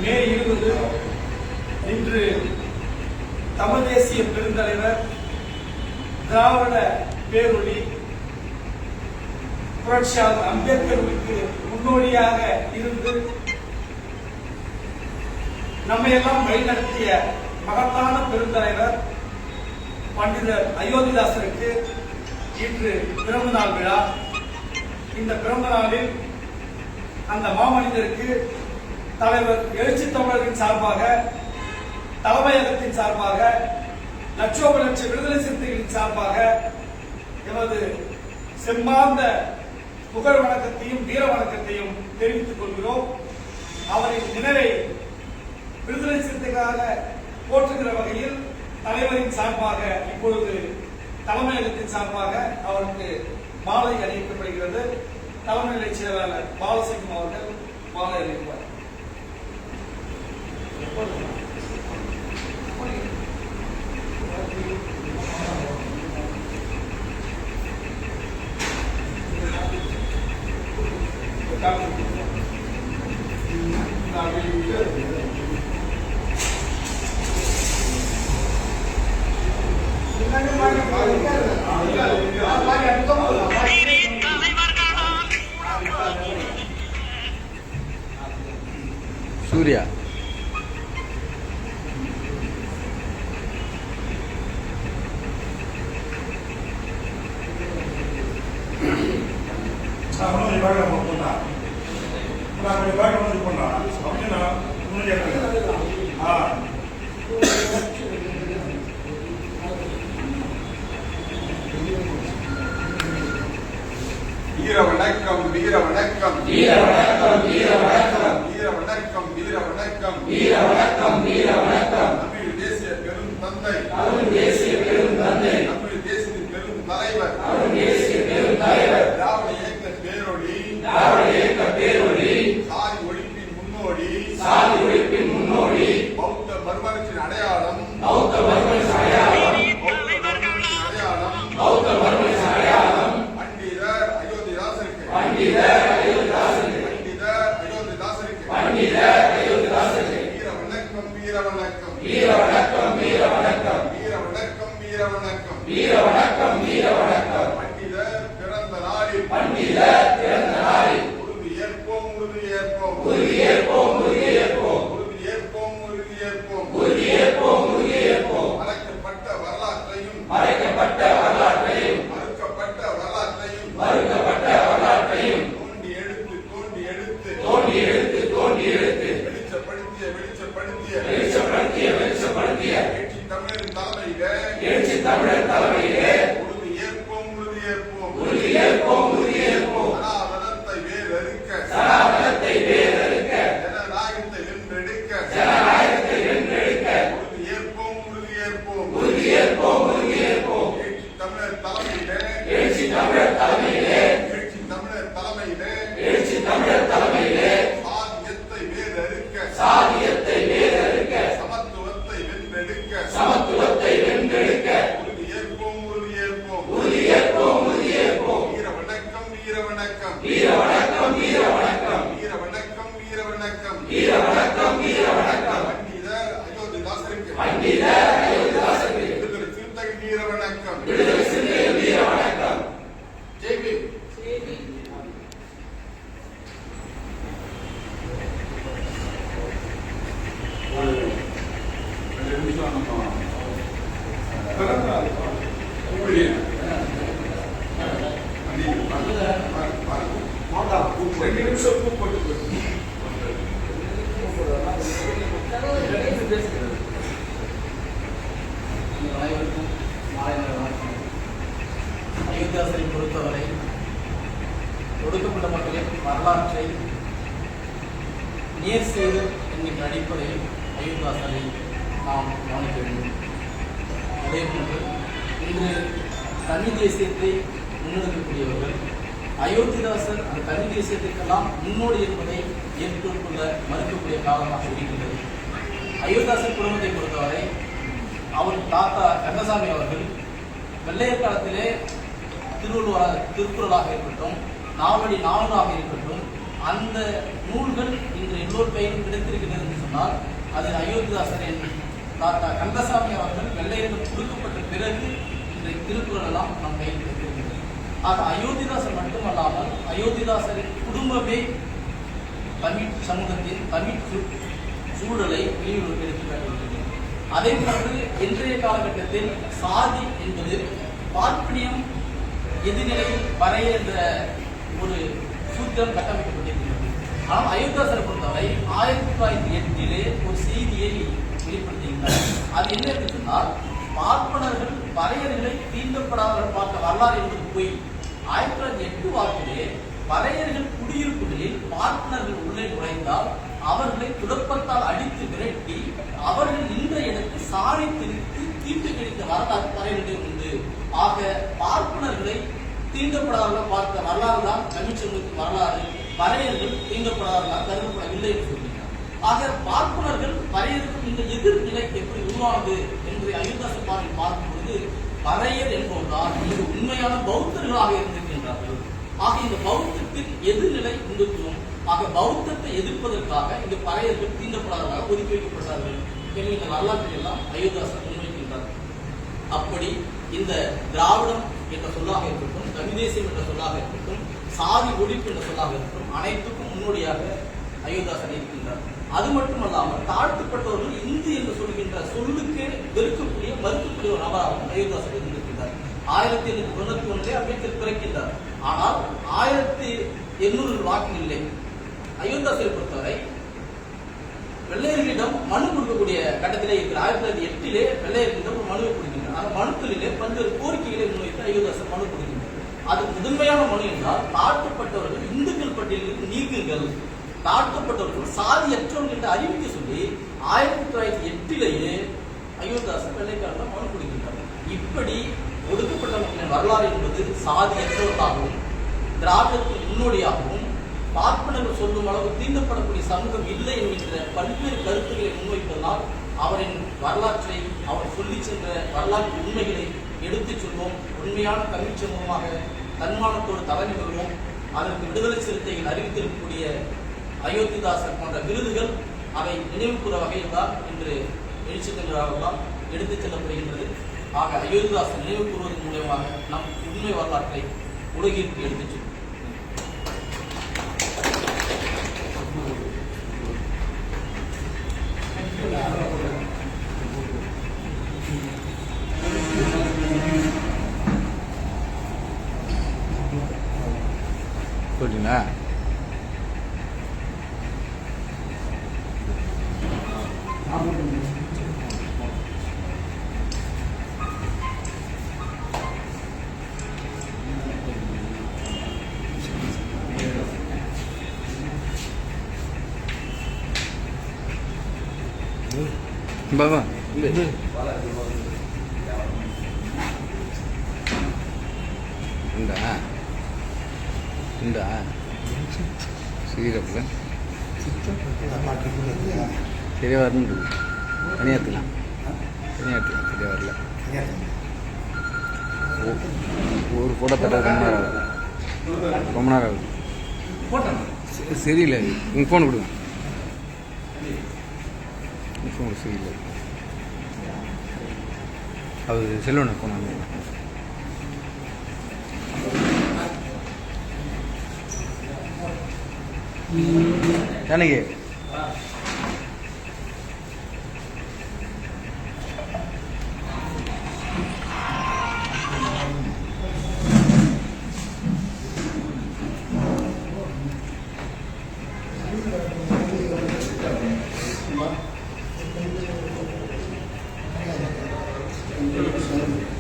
மே 20 இன்று தமிழ் தேசிய பெருந்தலைவர் திராவிட பேரொளி புரட்சியாளர் அம்பேத்கருக்கு முன்னோடியாக இருந்து நம்மையெல்லாம் வழிநடத்திய மகத்தான பெருந்தலைவர் பண்டிதர் அயோத்திதாசருக்கு இன்று பிறந்த நாள் விழா. இந்த பிறந்த நாளில் அந்த மாமனிதருக்கு தலைவர் எழுச்சி தமிழரின் சார்பாக, தலைமையகத்தின் சார்பாக, லட்சோப லட்ச விடுதலை சிறுத்தைகளின் சார்பாக எமது செம்மார்ந்த புகழ் வணக்கத்தையும் வீர வணக்கத்தையும் தெரிவித்துக் கொள்கிறோம். அவரின் நினைவை விடுதலை சிறுத்தைகளாக போற்றுகிற வகையில் தலைவரின் சார்பாக இப்பொழுது தலைமையகத்தின் சார்பாக அவருக்கு மாலை அணிவிக்கப்படுகிறது. தலைமை நிலை செயலாளர் பாலசிங்கம் அவர்கள் மாலை அணிவிப்பார். சூர்யா வீர வணக்கம் வீர வணக்கம் வீர வணக்கம் வீர வணக்கம் வீர வணக்கம் வீர வணக்கம் வீர வணக்கம் வீர வணக்கம் தமிழ் தேசிய பெரும் தந்தை தமிழ் தேசிய பெரும் தந்தை தமிழ் தேசிய பெரும் தலைவர் தமிழ் தேசிய பெரும் தலைவர் திராவிட இயக்க பேரொளி திராவிட இயக்க பேரொளி சாதி ஒழிப்பின் முன்னோடி சாதி ஒழிப்பின் முன்னோடி பௌத்த மறுமலர்ச்சியின் அடையாளம் பௌத்த மறுமலர்ச்சி அடையாளம் பௌத்த மறுமலர்ச்சி அடையாளம் பண்டிதர் அயோத்திதாசருக்கு பண்டிதர் அயோத்திதாசருக்கு பண்டிதர் அயோத்திதாசருக்கு வீர வணக்கம் வீர வணக்கம் வீர வணக்கம் வீர வணக்கம் வீர வணக்கம் வீர வணக்கம் வீர வணக்கம் வீர வணக்கம் பண்டிதர் பிறந்த நாளில் பண்டிதர் பிறந்த நாளில் உறுதி ஏற்போம் உறுதி ஏற்போம் உறுதி ஏற்போம் உறுதி ஏற்போம் உறுதி ஏற்போம் உறுதி ஏற்போம் உறுதி ஏற்போம் உறுதி ஏற்போம் மறைக்கப்பட்ட வரலாற்றையும் மறைக்கப்பட்ட வரலாற்றையும் மறுக்கப்பட்ட வரலாற்றையும் மறுக்கப்பட்ட வரலாற்றையும் தோண்டி எடுத்து தோண்டி எடுத்து தோண்டி எடுத்து தோண்டி எடுத்து வெளிச்சப்படுத்திய வெளிச்சப்படுத்திய வெளிச்சப்படுத்திய வெளிச்சப்படுத்திய எழுச்சி தமிழரின் தலைமையிலே எழுச்சி தமிழர் தலைமையிலே உறுதி ஏற்போம் உறுதி ஏற்போம் உறுதி ஏற்போம் உறுதி ஏற்போம் சனாதனத்தை வேறறுக்க சனாதனத்தை வேறறுக்க ஜனநாயகத்தை வென்றெடுக்க ஜனநாயகத்தை வென்றெடுக்க உறுதி ஏற்போம் உறுதி ஏற்போம் உறுதி ஏற்போம் உறுதி ஏற்போம் எழுச்சி தமிழர் தலைமையிலே எழுச்சி தமிழர் தலைமையிலே எழுச்சி தமிழர் தலைமையிலே எழுச்சி தமிழர் தலைமையிலே சாதியத்தை வேறறுக்க சாதியத்தை வேறறுக்க சமத்துவத்தை வென்றெடுக்க சமத்துவத்தை வென்றெடுக்க உறுதி ஏற்போம் உறுதி ஏற்போம் உறுதி ஏற்போம் உறுதி ஏற்போம் வீர வணக்கம் வீர வணக்கம் வீர வணக்கம் வீர வணக்கம் வீர வணக்கம் வீர வணக்கம் வீர வணக்கம் வீர வணக்கம் பண்டிதர் அயோத்திதாசருக்கு பண்டிதர் அயோத்திதாசருக்கு விடுதலை சிறுத்தைகள் வீர வணக்கம் விடுதலை சிறுத்தைகள் வீர வணக்கம் ஜெய் பீம். ரெண்டு நிமிஷம் கூப்பிட்டு அனைவருக்கும் மாலை நேர வணக்கம். அயோத்தியாசரை பொறுத்தவரை ஒடுக்கப்பட்ட மக்களின் வரலாற்றை நேர் செய்து என்கின்ற அடிப்படையில் அயோத்தியாசரை நாம் கவனிக்க வேண்டும். அதேபோன்று இன்று தனி தேசியத்தை முன்னெடுக்கக்கூடியவர்கள் அயோத்திதாசர் அந்த தனி தேசியத்திற்கெல்லாம் முன்னோடி என்பதை ஏற்றுக்கொள்ள மறுக்கக்கூடிய காரணமாக இருக்கின்றது. அயோத்திதாசர் குடும்பத்தை பொறுத்தவரை அவர் தாத்தா கந்தசாமி அவர்கள் வெள்ளையர் காலத்திலே திருக்குறளாக இருக்கட்டும், நாவடி நாவலாக இருக்கட்டும், அந்த நூல்கள் இன்று எல்லோர் கையிலும் கிடைத்திருக்கிறது என்று சொன்னால் அது அயோத்திதாசரின் தாத்தா கந்தசாமி அவர்கள் வெள்ளையரிடம் கொடுக்கப்பட்ட பிறகு இன்றைய திருக்குறள் எல்லாம் நம் கையில் கிடைத்திருக்கிறது. ஆக அயோத்திதாசர் மட்டுமல்லாமல் அயோத்திதாசரின் குடும்பமே தமிழ் சமூகத்தின் தமிழ் சூழலை வெளியுறவு எடுத்து காட்டியிருக்கிறது. அதே போன்று இன்றைய காலகட்டத்தில் சாதி என்பது பார்ப்பனியம் எதிர்நிலையில் வரைய என்ற ஒரு சூத்திரம் கட்டமைக்கப்பட்டிருக்கிறது. ஆனால் அயோத்திதாசரை பொறுத்தவரை 1908 ஒரு செய்தியை வெளிப்படுத்தியிருந்தார். அது என்ன என்று சொன்னால், பார்ப்பனர்கள் வரையறைகளை தீண்டப்படாதவர்கள் பார்த்த வரலாறு என்பது போய் 1908 வாக்கிலே வரையர்கள் குடியிருப்புகளில் பார்ப்பனர்கள் உள்ளே நுழைந்தால் அவர்களை துடப்பத்தால் அடித்து விரட்டி அவர்கள் நின்ற இடத்தை சாலை திரித்து தீட்டு கிடைத்த வரலாறு வரையறைகள் உண்டு. ஆக பார்ப்பனர்களை தீண்டப்படாதவர்கள் பார்த்த வரலாறு தான் தமிழ் சமூகத்தின் வரலாறு. வரையர்கள் தீண்டப்படாதவர்களால் கருதப்படவில்லை என்று சொல்கிறார். ஆக பார்ப்பனர்கள் வரையறுக்கும் இந்த எதிர்நிலை எப்படி உருவானது என்பதை அயோத்திதாசர் பார்வையில் பார்க்கும் பொழுது வரையர் என்பவர்தான் இங்கு உண்மையான பௌத்தர்களாக இருந்திருக்கின்றார்கள். ஆக இந்த பௌத்தத்தின் எதிர்நிலை இந்துத்துவம். ஆக பௌத்தத்தை எதிர்ப்பதற்காக இந்த பறையர்கள் தீண்டப்படாதவர்களாக ஒதுக்கி வைக்கப்பட்டார்கள். எனவே இந்த வரலாற்றை எல்லாம் அயோத்திதாசர் முன்வைக்கின்றார். அப்படி இந்த திராவிடம் என்ற சொல்லாக இருக்கட்டும், தமிழ்தேசியம் என்ற சொல்லாக இருக்கட்டும், சாதி ஒழிப்பு என்ற சொல்லாக இருக்கட்டும், அனைத்துக்கும் முன்னோடியாக அயோத்திதாசர் இருக்கின்றார். அது மட்டுமல்லாமல் தாழ்த்தப்பட்டவர்கள் இந்து என்று சொல்கின்ற சொல்லுக்கு வெறுக்கக்கூடிய மறுக்கக்கூடிய ஒரு நபராகவும் அயோத்திதாசர் இருந்திருக்கின்றார். 1891 அம்பேத்கர் பிறக்கின்றார். ஆனால் 1800 வாக்கில் இல்லை. அயோத்திதாசரை பொறுத்தவரை வெள்ளையர்களிடம் மனு கொடுக்கக்கூடிய கட்டத்திலே இருக்கிற 1908 வெள்ளையர்களிடம் ஒரு மனுவை கொடுக்கின்றார். அந்த மனுக்களிலே பல்வேறு கோரிக்கைகளை முன்வைத்து அயோத்திதாசர் மனு கொடுக்கின்றார். அது முதன்மையான மனு என்றால் தாழ்த்தப்பட்டவர்கள் இந்துக்கள் பட்டியலில் நீக்குங்கள், தாழ்த்தப்பட்டவர்கள் சாதியற்றவர்கள் என்று அறிவிக்க சொல்லி 1908 அயோத்திதாசர் வெள்ளைக்காரர்கள் மனு கொடுக்கின்றார். இப்படி ஒடுக்கப்பட்டவர்களின் வரலாறு என்பது சாதியற்றவர்களாகவும் திராவிடத்தின் முன்னோடியாகவும் பார்ப்பனர்கள் சொல்லும் அளவு தீண்டப்படக்கூடிய சமூகம் இல்லை என்கின்ற பல்வேறு கருத்துக்களை முன்வைப்பதனால் அவரின் வரலாற்றை அவர் சொல்லி சென்ற வரலாற்று உண்மைகளை எடுத்துச் சொல்வோம். உண்மையான தமிழ் சமூகமாக தன்மானத்தோடு தலை நிறுவோம். அதற்கு விடுதலை சிறுத்தைகள் அறிவித்திருக்கக்கூடிய அயோத்திதாசர் போன்ற விருதுகள் அவை நினைவுகூற வகையில் தான் இன்று எழுச்சித்தங்களாகலாம் எடுத்துச் செல்லப்படுகின்றது. ஆக அயோத்திதாசர் நினைவு கூறுவதன் மூலமாக நம் உண்மை வரலாற்றை உலகிற்கு எடுத்துச் செல்வோம். சொல்லுங்களா? Bawa. Enggak. Enggak. Sirap kan? Sirap warna dulu. Ini hati. Sirap warna. ஒரு போட்டோ தர ரொம்ப நேரம் சரியில்லை. உங்கள் ஃபோன் கொடுங்க. ஃபோன் சரியில்லை. அது செல்வன ஃபோன் எனக்கு Thank you.